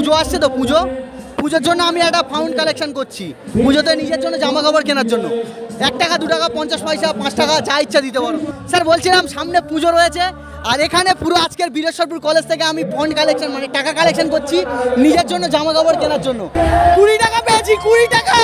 পুজো আসছে তো, পুজোর জন্য আমি একটা ফাউন্ড কালেকশন করছি, পুজোতে নিজের জন্য জামা কাপড় কেনার জন্য। 1 টাকা 2 টাকা 50 পয়সা 5 টাকা যা ইচ্ছা দিতে পারো। স্যার বলছিলাম সামনে পুজো রয়েছে, আর এখানে পুরো আজকের বীরেশ্বরপুর কলেজ থেকে আমি ফান্ড কালেকশন মানে টাকা কালেকশন করছি নিজের জন্য জামা কাপড় কেনার জন্য। 20 টাকা পেয়েছি, 20 টাকা।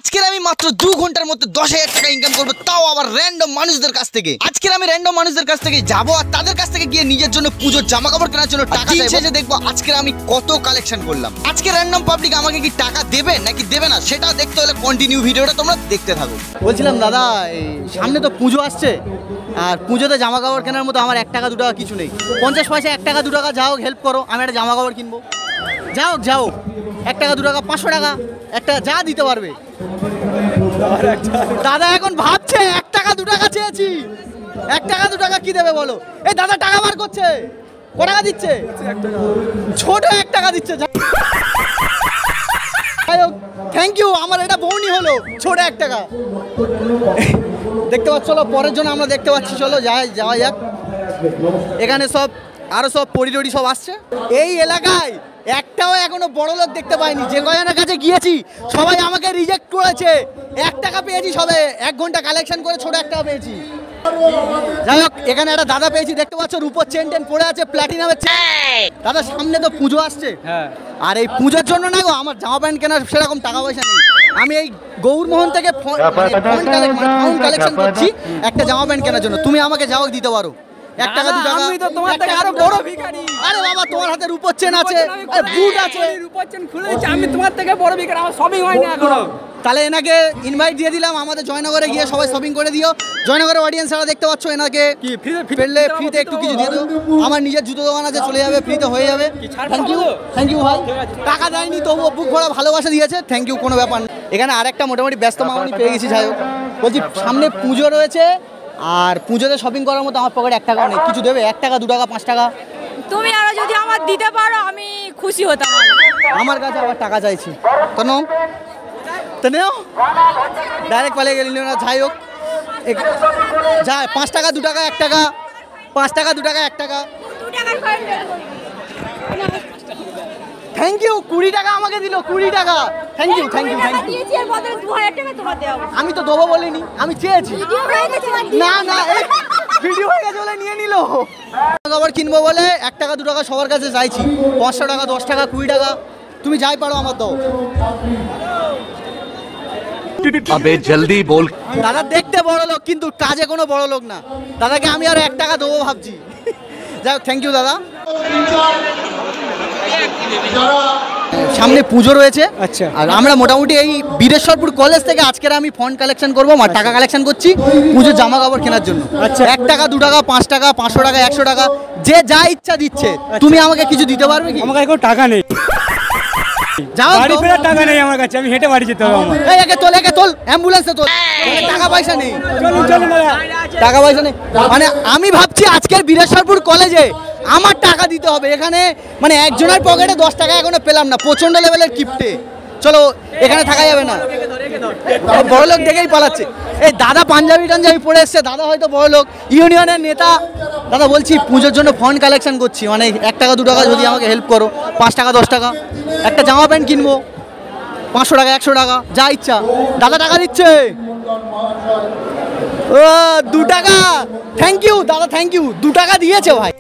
আজকের আমি মাত্র 2 ঘন্টার মধ্যে 10,000 টাকা ইনকাম করবো, তাও আবার র্যান্ডম মানুষদের কাছ থেকে। আজকের আমি র্যান্ডম মানুষদের কাছ থেকে যাবো আর তাদের কাছ থেকে গিয়ে নিজের জন্য পুজোর জামা কাপড় কেনার জন্য টাকা চাইবো, দেখবো আজকের আমি কত কালেকশন করলাম। আজকে র্যান্ডম পাবলিক আমাকে কি টাকা দেবে নাকি দেবে না সেটা দেখতে হলে কন্টিনিউ ভিডিওটা তোমরা দেখতে থাকো। বলছিলাম দাদা, এই সামনে তো পুজো আসছে, আর পুজোতে জামা কাপড় কেনার মতো আমার 1 টাকা 2 টাকা কিছু নেই। 50 পয়সা 1 টাকা 2 টাকা যাও হেল্প করো, আমি একটা জামা কাপড় কিনবো। যাও 1 টাকা 2 টাকা 500 টাকা একটা যা দিতে পারবে। দাদা এখন ভাবছে 1 টাকা 2 টাকা চেয়েছি, 1 টাকা 2 টাকা কি দেবে বলো। এই দাদা টাকা বার করছে, ক টাকা দিচ্ছে? ছোট 1 টাকা দিচ্ছে। থ্যাংক ইউ, আমার এটা বউনি হলো, ছোট 1 টাকা। দেখতে পাচ্ছ, চলো পরের জন্য আমরা দেখতে পাচ্ছি, চলো যাওয়া যাক। এখানে সব আরো সব পরিটরি সব আসছে। এই এলাকায় একটাও এখনো বড় লোক দেখতে পাইনি, যে কয়জনের কাছে গিয়েছি সবাই আমাকে রিজেক্ট করেছে। 1 টাকা পেয়েছি সবে, 1 ঘন্টা কালেকশন করে ছোট 1 টাকা পেয়েছি। যাই হোক, এখানে একটা দাদা পেয়েছি, দেখতে পাচ্ছ রূপোর চেন টেন পড়ে আছে, প্ল্যাটিনামের চেন। দাদা সামনে তো পুজো আসছে, আর এই পুজোর জন্য না গো আমার জামা প্যান্ট কেনার সেরকম টাকা পয়সা নেই। আমি এই গৌরমোহন থেকে ফাউন্ড কালেকশন করছি একটা জামা প্যান্ট কেনার জন্য। তুমি আমাকে যাও দিতে পারো 1 টাকা 2 টাকা। আমি তো তোমার থেকে আরো বড় ভিখারি। আরে বাবা, তোমার হাতে রূপোর চেন আছে, বুট আছে, রূপোর চেন খুলে দিচ্ছি, আমি তোমার থেকে বড় ভিখারি, আমার শপিং হয় না এখনো। তাহলে এনাকে ইনভাইট দিয়ে দিলাম, আমাদের জয়নগরে গিয়ে সবাই শপিং করে দিও। জয়নগরের অডিয়েন্সরা দেখতে পাচ্ছ, এনাকে ফেললে ফ্রিতে একটু কিছু দিয়ে দিও। আমার নিজের জুতো দোকান আছে, চলে যাবে, ফ্রিতে হয়ে যাবে। থ্যাংক ইউ ভাই, টাকা দেয়নি তবুও বুক ভরা ভালোবাসা দিয়েছে, থ্যাংক ইউ, কোনো ব্যাপার না। এখানে আরেকটা মোটামুটি ব্যস্ত মামনি পেয়ে গেছি। যাই হোক, বলছি সামনে পুজো রয়েছে, আর পুজোতে শপিং করার মতো আমার পকেটে 1 টাকাও নেই। কিছু দেবে? 1 টাকা 2 টাকা 5 টাকা তুমি আরো যদি আমার দিতে পারো আমি খুশি হতাম। আমার কাছে আবার টাকা চাইছি তো নেও, ডাইরেক্ট পালিয়ে গেলি না। যাই হোক, যা 5 টাকা 2 টাকা 1 টাকা, 5 টাকা 2 টাকা 1 টাকা। থ্যাংক ইউ, 20 টাকা আমাকে দিল, 20 টাকা। Thank you. আমি তো দেবো বলিনি, আমি চেয়েছি। না ভিডিও হয়ে গেছে বলে নিয়ে নিল। আবার কিনবো বলে 1 টাকা 2 টাকা সবার কাছে চাইছি, 500 টাকা 10 টাকা 20 টাকা, তুমি যাই পারো আমার দাও। अबे जल्दी बोल। দাদা দেখতে বড় লোক কিন্তু কাজে কোনো বড় লোক না। দাদাকে আমি আর 1 টাকা দেবো ভাবছি। যাই হোক, থ্যাংক ইউ দাদা। সামনে পুজো রয়েছে, আচ্ছা, আর আমরা মোটামুটি এই বীরেশ্বরপুর কলেজ থেকে আজকের আমি ফান্ড কালেকশন করবো, আর টাকা কালেকশন করছি পুজোর জামা কাপড় কেনার জন্য। আচ্ছা, 1 টাকা 2 টাকা 5 টাকা 500 টাকা 100 টাকা যে যা ইচ্ছা দিচ্ছে। তুমি আমাকে কিছু দিতে পারবে কি? আমার কাছে কোনো টাকা নেই, বাড়ি ফেরার টাকা নেই আমার কাছে, আমি হেঁটে বাড়ি যেতে হবে আমার। এই একে তোল, অ্যাম্বুলেন্সে তোল, টাকা পয়সা নেই, টাকা পয়সা নেই। মানে আমি ভাবছি আজকের বীরেশ্বরপুর কলেজে আমার টাকা দিতে হবে। এখানে মানে একজনের পকেটে 10 টাকা এখনো পেলাম না, প্রচন্ড লেভেলের কিপটে। চলো, এখানে থাকা যাবে না, বড় লোক দেখেই পালাচ্ছে। এই দাদা পাঞ্জাবি টাঞ্জাবি পরে এসছে, দাদা হয়তো বড় লোক, ইউনিয়নের নেতা। দাদা বলছি পুজোর জন্য ফান্ড কালেকশন করছি, মানে 1 টাকা 2 টাকা যদি আমাকে হেল্প করো, 5 টাকা 10 টাকা একটা জামা প্যান্ট কিনবো, 500 টাকা 100 টাকা যা ইচ্ছা। দাদা টাকা দিচ্ছে, ও 2 টাকা। থ্যাংক ইউ দাদা, থ্যাংক ইউ, 2 টাকা দিয়েছে ভাই।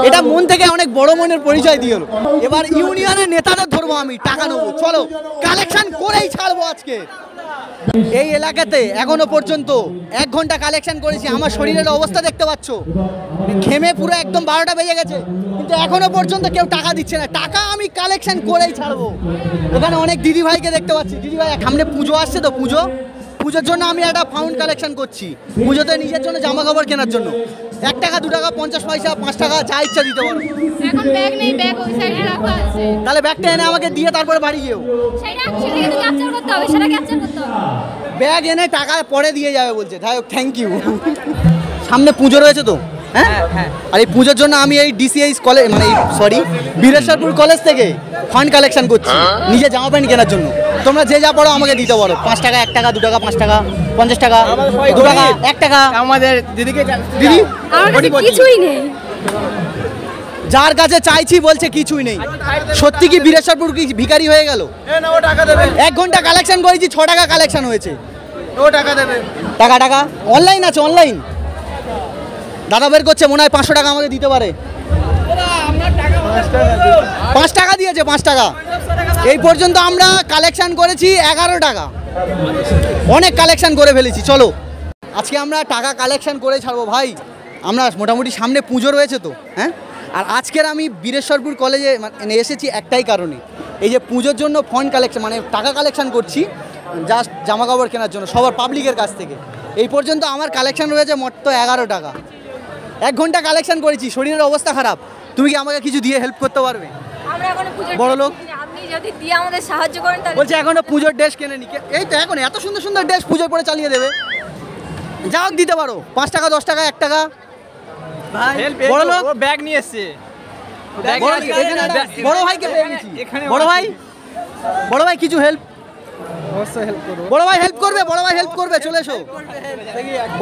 এটা মন থেকে অনেক বড় মনের পরিচয় দিয়ে হলো। এবার ইউনিয়নের নেতাদের ধরবো, আমি টাকা নেবো, চলো কালেকশন করেই ছাড়বো আজকে। এই এলাকাতে এখনো পর্যন্ত 1 ঘন্টা কালেকশন করেছি, আমার শরীরের অবস্থা দেখতে পাচ্ছ, ঘেমে পুরো একদম 12টা বেজে গেছে, কিন্তু এখনো পর্যন্ত কেউ টাকা দিচ্ছে না। টাকা আমি কালেকশন করেই ছাড়বো। এখানে অনেক দিদি ভাইকে দেখতে পাচ্ছি, দিদি ভাই সামনে পুজো আসছে তো, পুজোর জন্য আমি একটা ফাউন্ড কালেকশন করছি পুজোতে নিজের জন্য জামা কাপড় কেনার জন্য। 1 টাকা 2 টাকা 50 পয়সা 5 টাকা যা ইচ্ছা দিতে পারো। এখন ব্যাগ নেই, ব্যাগ ওই সাইডে রাখা আছে। তাহলে ব্যাগটা এনে আমাকে দিয়ে তারপরে বাড়ি যেও। সেটা কিন্তু ক্যাপচার করতে হবে, সেটা ক্যাপচার করতে হবে। ব্যাগ এনে টাকা পরে দিয়ে যাবে বলছে। যাই হোক, থ্যাংক ইউ। সামনে পুজো রয়েছে তো, হ্যাঁ, আর এই পুজোর জন্য আমি এই ডিসিএইচ কলেজ মানে বীরেশ্বরপুর কলেজ থেকে ফান্ড কালেকশন করছি নিজে জামা প্যান্ট কেনার জন্য। তোমরা যে যা পড়ো আমাকে দিতে পারো, 5 টাকা 1 টাকা 2 টাকা 5 টাকা 50 টাকা 2 টাকা 1 টাকা। আমাদের দিদিকে, দিদি আমার কাছে কিছুই নেই। যার কাছে চাইছি বলছে কিছুই নেই। সত্যি কি বীরেশ্বরপুর কি ভিখারি হয়ে গেল? 1 ঘন্টা কালেকশন করেছি, 6 টাকা কালেকশন হয়েছে। টাকা দেবে। টাকা অনলাইন আছে, অনলাইন। দাদা বের করছে, মনে হয় 500 টাকা আমাকে দিতে পারে। 5 টাকা দিয়েছে, 5 টাকা। এই পর্যন্ত আমরা কালেকশন করেছি 11 টাকা। অনেক কালেকশন করে ফেলেছি। চলো আজকে আমরা টাকা কালেকশন করে ছাড়বো ভাই। আমরা মোটামুটি সামনে পুজো রয়েছে তো, হ্যাঁ। আর আজকের আমি বীরেশ্বরপুর কলেজে মানে এসেছি একটাই কারণে, এই যে পুজোর জন্য ফান্ড কালেকশন মানে টাকা কালেকশন করছি জাস্ট জামা কাপড় কেনার জন্য সবার পাবলিকের কাছ থেকে। এই পর্যন্ত আমার কালেকশন রয়েছে মোট 11 টাকা। 1 ঘন্টা কালেকশন করেছি, শরীরের অবস্থা খারাপ। তুমি কি আমাকে কিছু দিয়ে হেল্প করতে পারবে? আমরা এখনো পুজোর বড় লোক। আপনি যদি দিয়ে আমাদের সাহায্য করেন তাহলে। বলছে এখনো পুজোর ড্রেস কেনেনি। এই তো এখন এত সুন্দর সুন্দর ড্রেস পুজোর পরে চালিয়ে দেবে। যা হোক দিতে পারো, 5 টাকা 10 টাকা 1 টাকা। বড় লোক ব্যাগ নিয়ে এসছে। বড় ভাইকে পেয়ে গেছি। বড় ভাই কিছু হেল্প। অবশ্যই হেল্প করব। বড় ভাই হেল্প করবে, বড় ভাই হেল্প করবে, চলে এসো।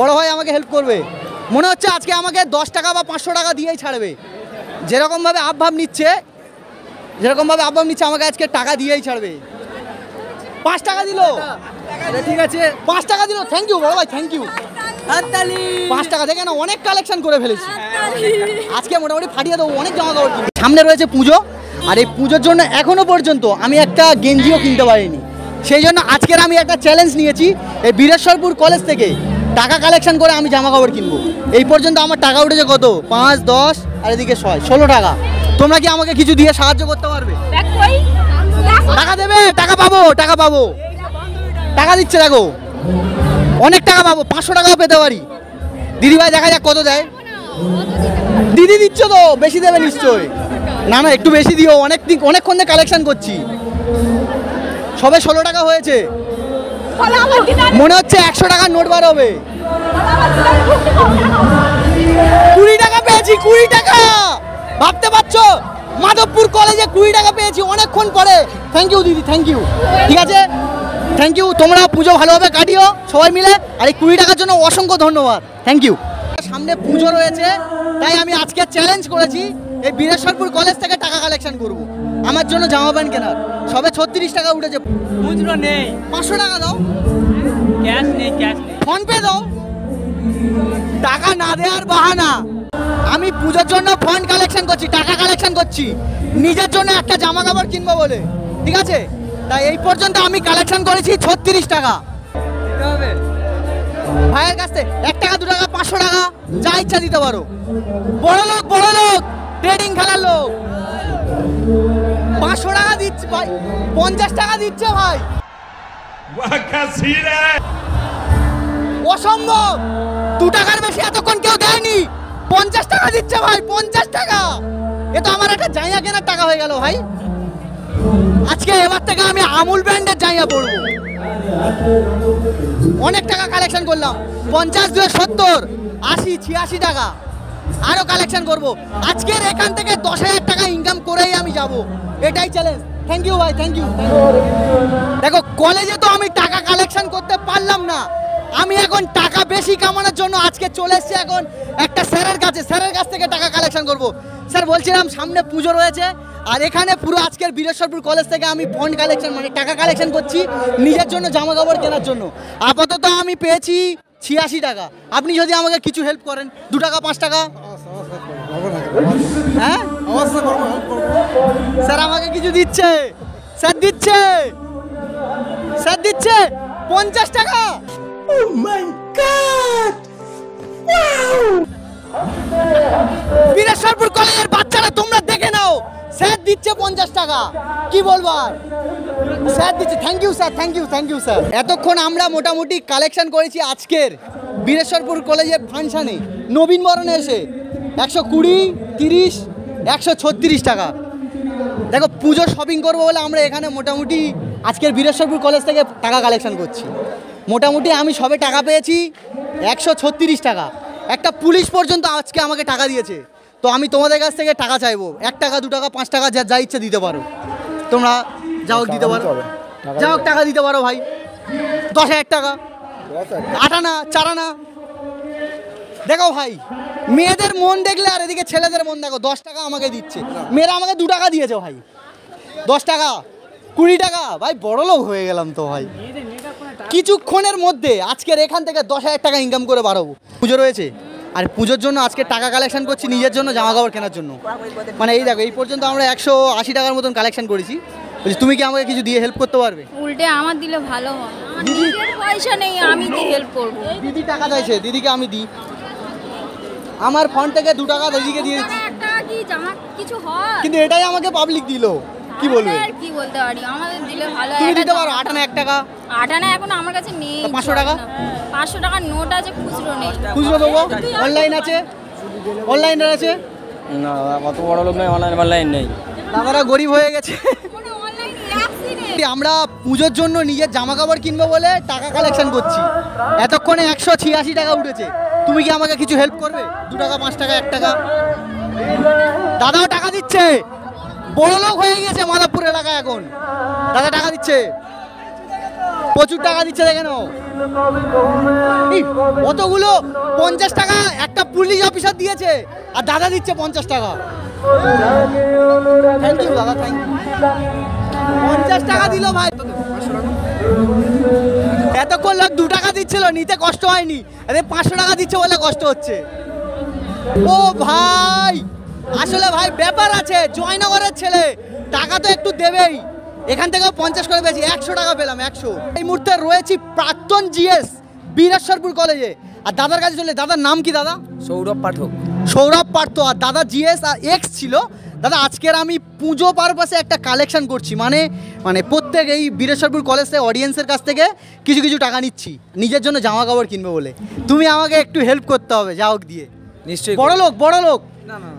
বড় ভাই আমাকে হেল্প করবে। মনে হচ্ছে আজকে আমাকে 10 টাকা বা 500 টাকা দিয়েই ছাড়বে। যেরকমভাবে আবভাব নিচ্ছে আমাকে আজকে টাকা দিয়েই ছাড়বে। 5 টাকা দিল, ঠিক আছে 5 টাকা দিল। থ্যাংক ইউ বড় ভাই, থ্যাংক ইউ। 5 টাকা দেখে না অনেক কালেকশন করে ফেলেছি আজকে, মোটামুটি ফাটিয়ে দেবো। অনেক জামা কাপড় কিনে সামনে রয়েছে পুজো, আর এই পুজোর জন্য এখনো পর্যন্ত আমি একটা গেঞ্জিও কিনতে পারিনি। সেই জন্য আজকের আমি একটা চ্যালেঞ্জ নিয়েছি, এই বীরেশ্বরপুর কলেজ থেকে টাকা কালেকশন করে আমি জামা কাপড় কিনবো। এই পর্যন্ত আমার টাকা উঠেছে কত? 5, 10 আর এদিকে 16 টাকা। তোমরা কি আমাকে কিছু দিয়ে সাহায্য করতে পারবে? টাকা দেবে? টাকা পাবো, টাকা পাবো। টাকা দিচ্ছে দেখো, অনেক টাকা পাবো। 500 টাকাও পেতে পারি। দিদি ভাই দেখা যাক কত দেয়। দিদি দিচ্ছ তো, বেশি দেবে নিশ্চয়। না না একটু বেশি দিও, অনেকক্ষণ ধরে কালেকশন করছি। সবে 16 টাকা হয়েছে, মনে হচ্ছে 100 টাকার নোট বার হবে। 20 টাকা পেয়েছি, 20 টাকা। ভাবতে পারছো মাধবপুর কলেজে 20 টাকা পেয়েছি অনেকক্ষণ পরে। থ্যাংক ইউ দিদি, থ্যাংক ইউ। ঠিক আছে, থ্যাংক ইউ। তোমরা পুজো ভালোভাবে কাটিও সবাই মিলে। আর এই 20 টাকার জন্য অসংখ্য ধন্যবাদ, থ্যাংক ইউ। সামনে পুজো রয়েছে, তাই আমি আজকে চ্যালেঞ্জ করেছি এই বীরেশ্বরপুর কলেজ থেকে টাকা কালেকশন করব আমার জন্য জামা প্যান্ট কেনার। সবে 36 টাকা উঠেছে। খুচরো নেই, 500 টাকা দাও। ক্যাশ নেই, ক্যাশ নেই। ফোন পে দাও। টাকা না দেওয়ার বাহানা। আমি পুজোর জন্য ফান্ড কালেকশন করছি, টাকা কালেকশন করছি নিজের জন্য একটা জামা কাপড় কিনবো বলে, ঠিক আছে। তাই এই পর্যন্ত আমি কালেকশন করেছি 36 টাকা। ভাইয়ের কাছ থেকে 1 টাকা 2 টাকা 500 টাকা যা ইচ্ছা দিতে পারো। বড় লোক ট্রেডিং খেলার লোক। 500 টাকা দিচ্ছে ভাই, 50 টাকা দিচ্ছে ভাই। অসম্ভব, 2 টাকার বেশি এতক্ষণ কেউ দেয়নি। 50 টাকা দিচ্ছে ভাই, 50 টাকা। এ তো আমার একটা জায়গা কেনার টাকা হয়ে গেল ভাই। আজকে এবার থেকে আমি আমুল ব্র্যান্ডের জায়গা পরবো। অনেক টাকা কালেকশন করলাম, 50, 2, 70, 80, 86 টাকা। আরো কালেকশন করব আজকের এখান থেকে 10,000 টাকা ইনকাম করেই আমি যাব। এটাই চ্যালেঞ্জ। থ্যাংক ইউ ভাই, থ্যাংক ইউ। দেখো কলেজে তো আমি টাকা কালেকশন করতে পারলাম না। আমি এখন টাকা বেশি কামানোর জন্য আজকে চলে এসেছি এখন একটা স্যারের কাছ থেকে টাকা কালেকশন করব। স্যার বলছিলাম সামনে পুজো রয়েছে, আর এখানে পুরো আজকের বীরেশ্বরপুর কলেজ থেকে আমি ফান্ড কালেকশন মানে টাকা কালেকশন করছি নিজের জন্য জামা কাপড় কেনার জন্য। আপাতত আমি পেয়েছি 86 টাকা। আপনি যদি আমাকে কিছু হেল্প করেন, 2 টাকা 5 টাকা। হ্যাঁ স্যার আমাকে কিছু দিচ্ছে, স্যার দিচ্ছে 50 টাকা। বীরেশ্বরপুর কলেজের বাচ্চারা তোমরা দেখে নাও, স্যার দিচ্ছে 50 টাকা। কি বলবো আর, স্যার দিচ্ছে। Thank you sir, thank you sir. এতক্ষণ আমরা মোটামুটি কালেকশন করেছি আজকের বীরেশ্বরপুর কলেজের ফাংশনে নবীন বরণে এসে 120, 30, 136 টাকা। দেখো পুজো শপিং করবো বলে আমরা এখানে মোটামুটি আজকের বীরেশ্বরপুর কলেজ থেকে টাকা কালেকশন করছি। মোটামুটি আমি সবে টাকা পেয়েছি 136 টাকা। একটা পুলিশ পর্যন্ত আজকে আমাকে টাকা দিয়েছে। তো আমি তোমাদের কাছ থেকে টাকা চাইবো, 1 টাকা 2 টাকা 5 টাকা যা ইচ্ছে দিতে পারো। তোমরা যাও দিতে পারো, যাও টাকা দিতে পারো ভাই। 10,000 টাকা, 8 আনা 4 আনা। দেখো ভাই মেয়েদের মন দেখলে আর এদিকে ছেলেদের মন দেখো, 10 টাকা আমাকে দিচ্ছে, মেয়েরা আমাকে 2 টাকা দিয়েছে ভাই, 10 টাকা 20 টাকা, ভাই বড় লোক হয়ে গেলাম তো ভাই। কিছুক্ষণের মধ্যে আজকের এখান থেকে 10,000 টাকা ইনকাম করে বাড়াবো। পুজো রয়েছে, আর পুজোর জন্য আজকে টাকা কালেকশন করছি নিজের জন্য, জামা কাপড় কেনার জন্য। মানে এই দেখো, এই পর্যন্ত আমরা 180 টাকার মতন কালেকশন করেছি। বলছি তুমি কি আমাকে কিছু দিয়ে হেল্প করতে পারবে? উল্টে আমার দিলে ভালো হয়, আমার নিজের পয়সা নেই, আমি দিয়ে হেল্প করবো। দিদি টাকা চাইছে, দিদিকে আমি দিই, আমার ফান্ড থেকে 2 টাকা দিদিকে দিয়ে দিচ্ছি। একটা কি জামা কিছু হয়, কিন্তু এটাই আমাকে পাবলিক দিল, কি বলবে? আর কি বলতে পারি, আমাদের দিলে ভালো। তুমি দিতে পারো 8 আনা 1 টাকা, 8 আনা এখন আমার কাছে নেই। 500 টাকা? 500 টাকার নোট আছে, খুচরো নেই। খুচরো দেবো, অনলাইন আছে, অনলাইন আছে। না কত বড় লোক নয়, অনলাইন নেই। দাদারা গরিব হয়ে গেছে। কোনো অনলাইন অ্যাপসই নেই। আমরা পুজোর জন্য নিজের জামা কাপড় কিনবো বলে টাকা কালেকশন করছি, এতক্ষণে 186 টাকা উঠেছে। তুমি কি আমাকে কিছু হেল্প করবে? 2 টাকা 5 টাকা 1 টাকা। দাদাও টাকা দিচ্ছে, বড় লোক হয়ে গেছে মাদাপুর এলাকায় এখন। দাদা টাকা দিচ্ছে, প্রচুর টাকা দিচ্ছে, দেখে নাও। এই, অতগুলো 50 টাকা একটা পুলিশ অফিসার দিয়েছে, আর দাদা দিচ্ছে 50 টাকা। থ্যাংক ইউ দাদা, থ্যাংক ইউ। 50 টাকা দিল ভাই। এতক্ষণ লোক 2 টাকা দিচ্ছিল, নিতে কষ্ট হয়নি, আরে 500 টাকা দিচ্ছে বলে কষ্ট হচ্ছে। ও ভাই, আসলে ভাই ব্যাপার আছে, জয়নগরের ছেলে, টাকা তো একটু দেবেই। এখান থেকেও 50 করে বেশি, 100 টাকা পেলাম, 100। এই মুহূর্তে রয়েছি প্রাক্তন জিএস বীরেশ্বরপুর কলেজে, আর দাদার কাছে চলে। দাদার নাম কি দাদা? সৌরভ পাঠক। সৌরভ পার্থ। আর দাদা জিএস আর এক্স ছিল। দাদা আজকের আমি পুজো পারপাসে একটা কালেকশন করছি, মানে প্রত্যেক এই বীরেশ্বরপুর কলেজ থেকে অডিয়েন্সের কাছ থেকে কিছু কিছু টাকা নিচ্ছি নিজের জন্য জামা কাপড় কিনবো বলে। তুমি আমাকে একটু হেল্প করতে হবে, যা হোক দিয়ে। নিশ্চয়ই বড় লোক, বড় লোক, না না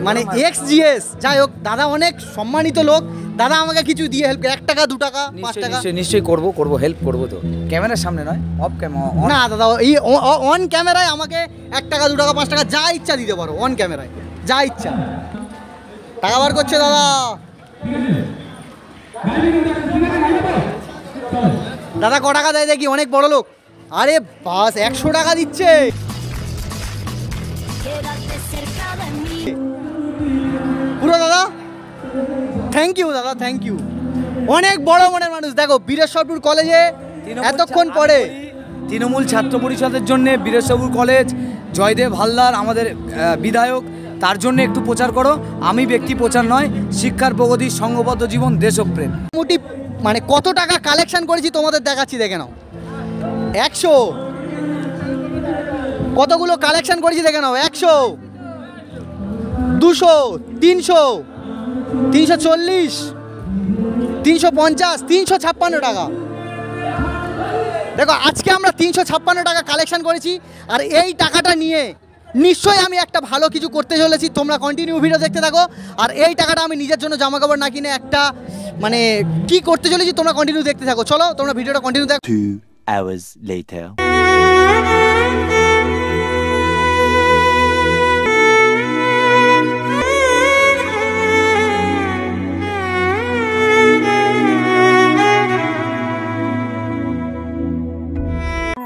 মানে এক্স জিএস, যাই হোক দাদা অনেক সম্মানিত লোক। দাদা আমাকে কিছু দিয়ে হেল্প, 1 টাকা 2 টাকা 5 টাকা। নিশ্চয়ই করবো হেল্প করবো তো, ক্যামেরার সামনে নয়, অফ ক্যামেরা। না দাদা, এই অন ক্যামেরায় আমাকে 1 টাকা 2 টাকা 5 টাকা যা ইচ্ছা দিতে পারো, অন ক্যামেরায় যা ইচ্ছা। টাকা বার করছে দাদা। দাদা ক টাকা দেয় দেখি, অনেক বড় লোক। আরে বাস 100 টাকা দিচ্ছে। পুরো দাদা, থ্যাংক ইউ দাদা, থ্যাংক ইউ। অনেক বড় মনের মানুষ। দেখো বীরেশ্বরপুর কলেজে এতক্ষণ পরে তৃণমূল ছাত্র পরিষদের জন্য বীরেশ্বরপুর কলেজ, জয়দেব হালদার আমাদের বিধায়ক, তার জন্য একটু প্রচার করো। আমি ব্যক্তি প্রচার নয়, শিক্ষার প্রগতি, সংঘবদ্ধ জীবন, দেশপ্রেম। মোটামুটি মানে কত টাকা কালেকশন করেছি তোমাদের দেখাচ্ছি, দেখে নাও। 100 কতগুলো কালেকশন করেছি দেখে নাও। 100, 200, 300, 340, 350, 356 টাকা। দেখো আজকে আমরা 356 টাকা কালেকশন করেছি, আর এই টাকাটা নিয়ে নিশ্চয়ই আমি একটা ভালো কিছু করতে চলেছি। তোমরা কন্টিনিউ ভিডিও দেখতে থাকো। আর এই টাকাটা আমি নিজের জন্য জামা কাপড় না কিনে একটা মানে কি করতে চলেছি, তোমরা কন্টিনিউ দেখতে থাকো। চলো তোমরা ভিডিওটা কন্টিনিউ দেখো। 2 hours later.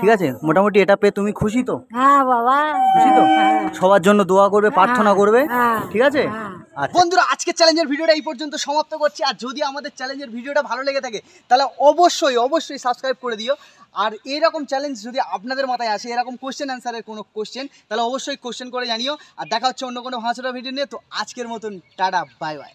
ঠিক আছে, মোটামুটি এটা পেয়ে তুমি খুশি তো? হ্যাঁ বাবা, খুশি তো? হ্যাঁ। সবার জন্য দোয়া করবে, প্রার্থনা করবে, হ্যাঁ। ঠিক আছে? হ্যাঁ। আচ্ছা বন্ধুরা, আজকের চ্যালেঞ্জের ভিডিওটা এই পর্যন্ত সমাপ্ত করছি। আর যদি আমাদের চ্যালেঞ্জের ভিডিওটা ভালো লেগে থাকে তাহলে অবশ্যই সাবস্ক্রাইব করে দিও। আর এরকম চ্যালেঞ্জ যদি আপনাদের মাথায় আসে, এরকম কোশ্চেন অ্যান্সারের কোনো কোশ্চেন, তাহলে অবশ্যই কোশ্চেন করে জানিও। আর দেখা হচ্ছে অন্য কোনো ভাষাটা ভিডিও নিয়ে। তো আজকের মতন টাটা, বাই বাই।